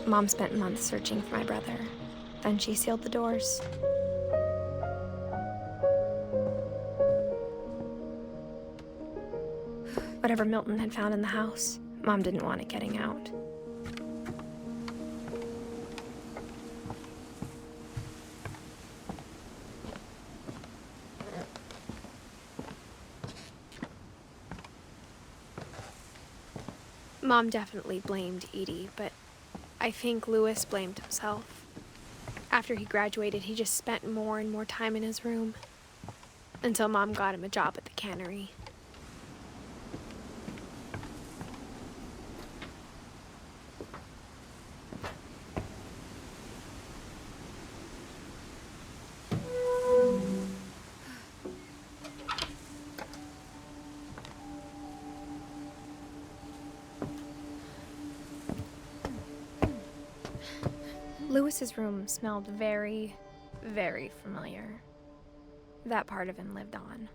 Mom spent months searching for my brother. Then she sealed the doors. Whatever Milton had found in the house, Mom didn't want it getting out. Mom definitely blamed Edie, but I think Louis blamed himself. After he graduated, he just spent more and more time in his room, until Mom got him a job at the cannery. Louis's room smelled very, very familiar. That part of him lived on.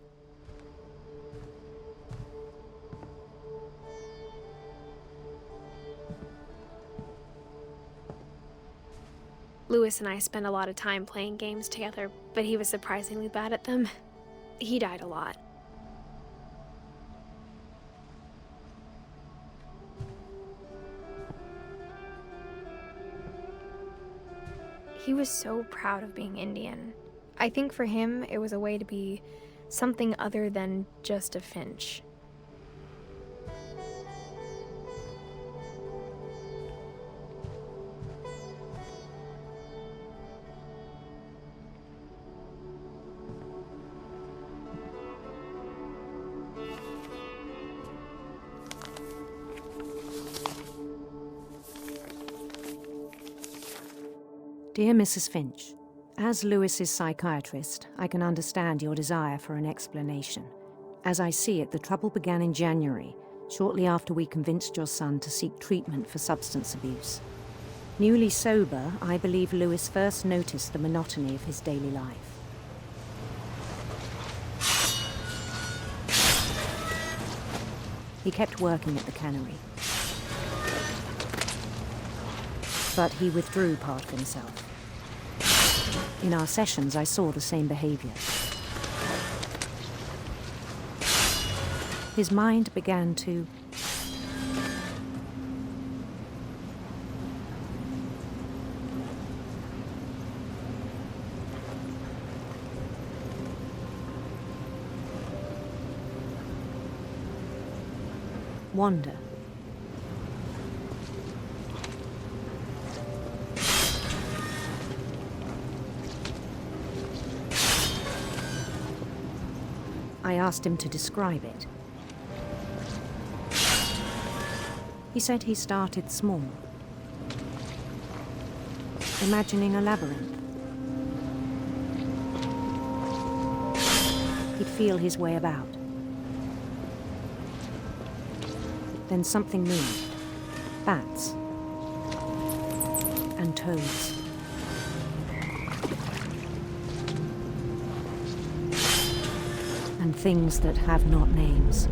Louis and I spent a lot of time playing games together, but he was surprisingly bad at them. He died a lot. He was so proud of being Indian. I think for him, it was a way to be something other than just a Finch. Dear Mrs. Finch, as Louis's psychiatrist, I can understand your desire for an explanation. As I see it, the trouble began in January, shortly after we convinced your son to seek treatment for substance abuse. Newly sober, I believe Louis first noticed the monotony of his daily life. He kept working at the cannery, but he withdrew part of himself. In our sessions, I saw the same behavior. His mind began to wander. I asked him to describe it. He said he started small, imagining a labyrinth. He'd feel his way about. Then something moved. Bats and toads. And things that have not names.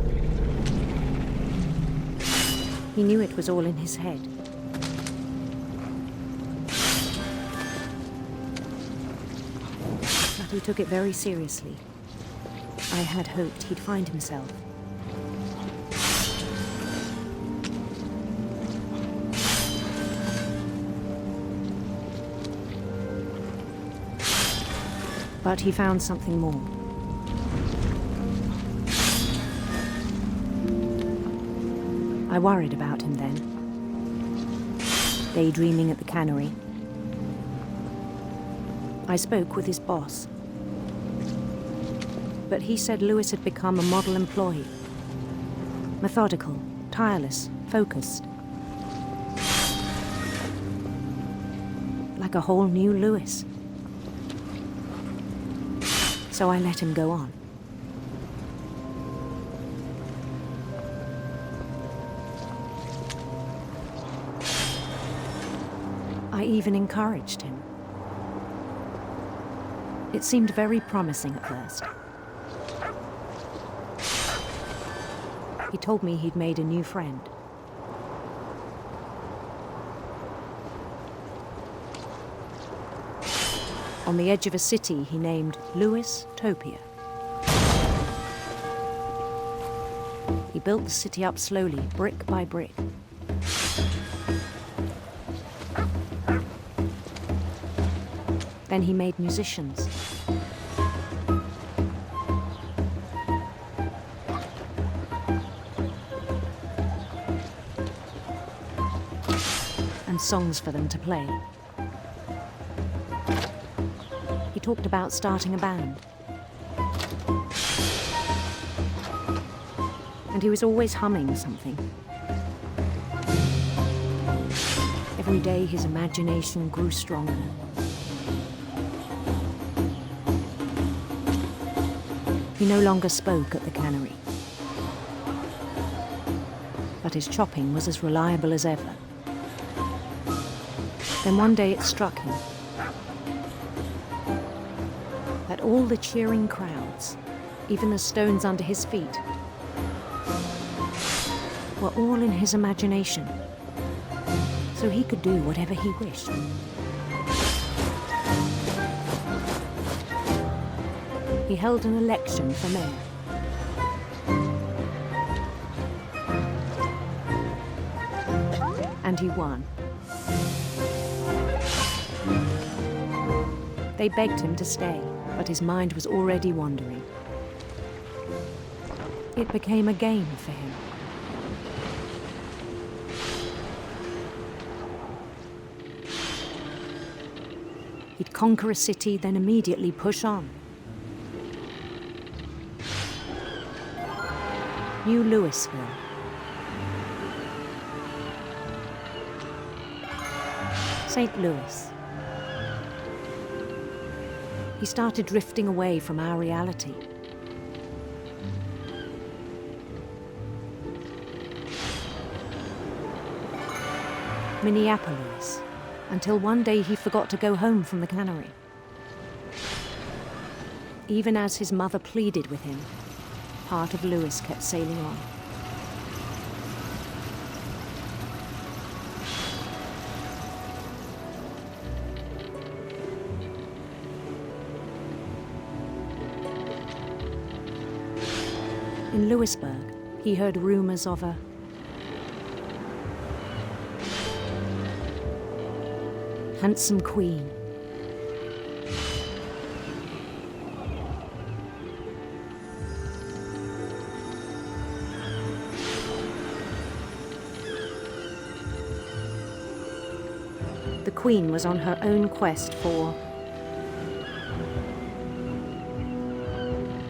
He knew it was all in his head. But he took it very seriously. I had hoped he'd find himself. But he found something more. I worried about him then, daydreaming at the cannery. I spoke with his boss, but he said Louis had become a model employee. Methodical, tireless, focused. Like a whole new Louis. So I let him go on. I even encouraged him. It seemed very promising at first. He told me he'd made a new friend. On the edge of a city he named Lewis Topia. He built the city up slowly, brick by brick. Then he made musicians. And songs for them to play. He talked about starting a band. And he was always humming something. Every day his imagination grew stronger. He no longer spoke at the cannery. But his chopping was as reliable as ever. Then one day it struck him that all the cheering crowds, even the stones under his feet, were all in his imagination, so he could do whatever he wished. He held an election for mayor. And he won. They begged him to stay, but his mind was already wandering. It became a game for him. He'd conquer a city, then immediately push on. New Louisville. St. Louis. He started drifting away from our reality. Minneapolis, until one day he forgot to go home from the cannery. Even as his mother pleaded with him, part of Louis kept sailing on. In Louisburg, he heard rumors of a handsome queen. The queen was on her own quest for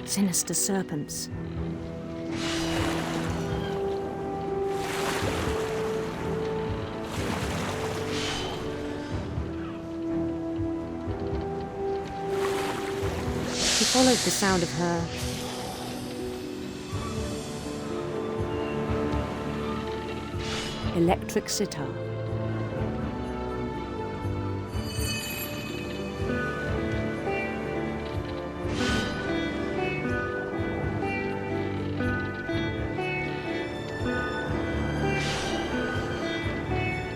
sinister serpents. He followed the sound of her electric sitar.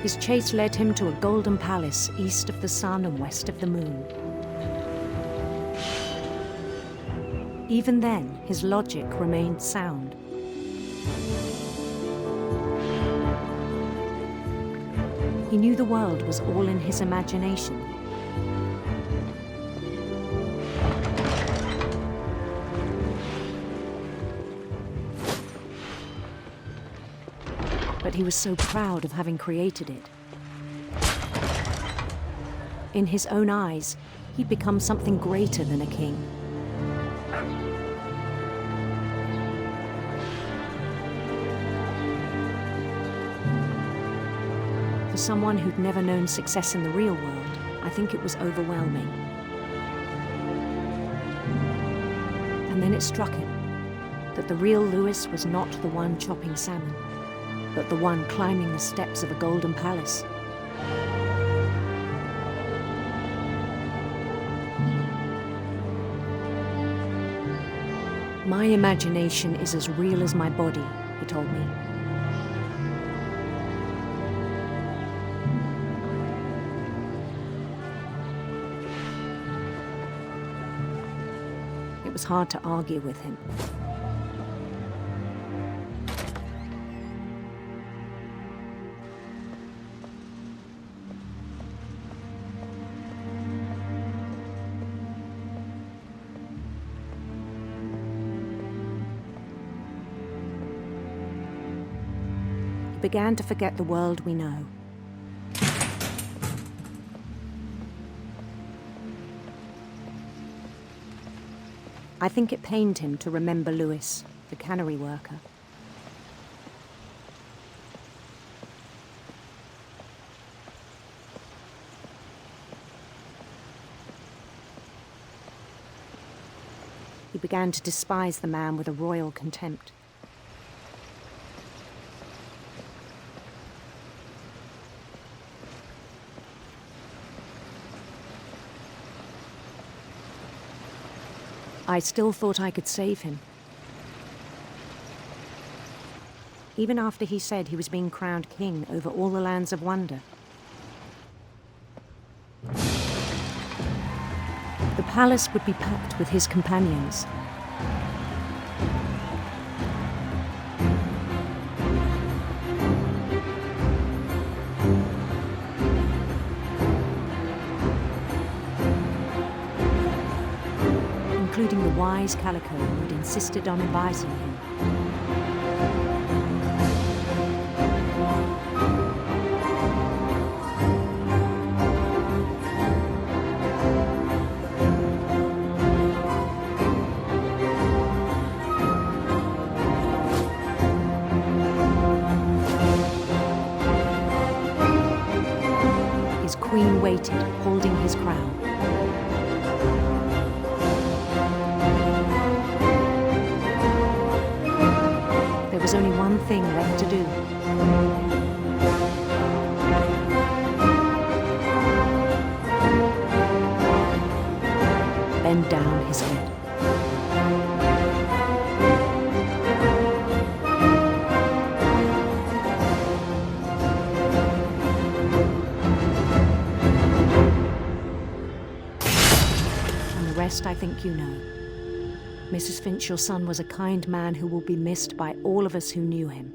His chase led him to a golden palace east of the sun and west of the moon. Even then, his logic remained sound. He knew the world was all in his imagination. But he was so proud of having created it. In his own eyes, he'd become something greater than a king. For someone who'd never known success in the real world, I think it was overwhelming. And then it struck him that the real Louis was not the one chopping salmon, but the one climbing the steps of a golden palace. My imagination is as real as my body, he told me. It was hard to argue with him. He began to forget the world we know. I think it pained him to remember Lewis, the cannery worker. He began to despise the man with a royal contempt. I still thought I could save him. Even after he said he was being crowned king over all the lands of wonder. The palace would be packed with his companions. Including the wise Calico who had insisted on advising him. His queen waited, holding his crown. There was only one thing left to do. Bend down his head. And the rest I think you know. Mrs. Finch, your son was a kind man who will be missed by all of us who knew him.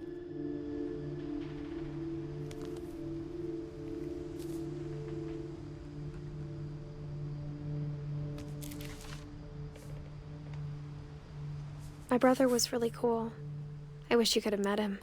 My brother was really cool. I wish you could have met him.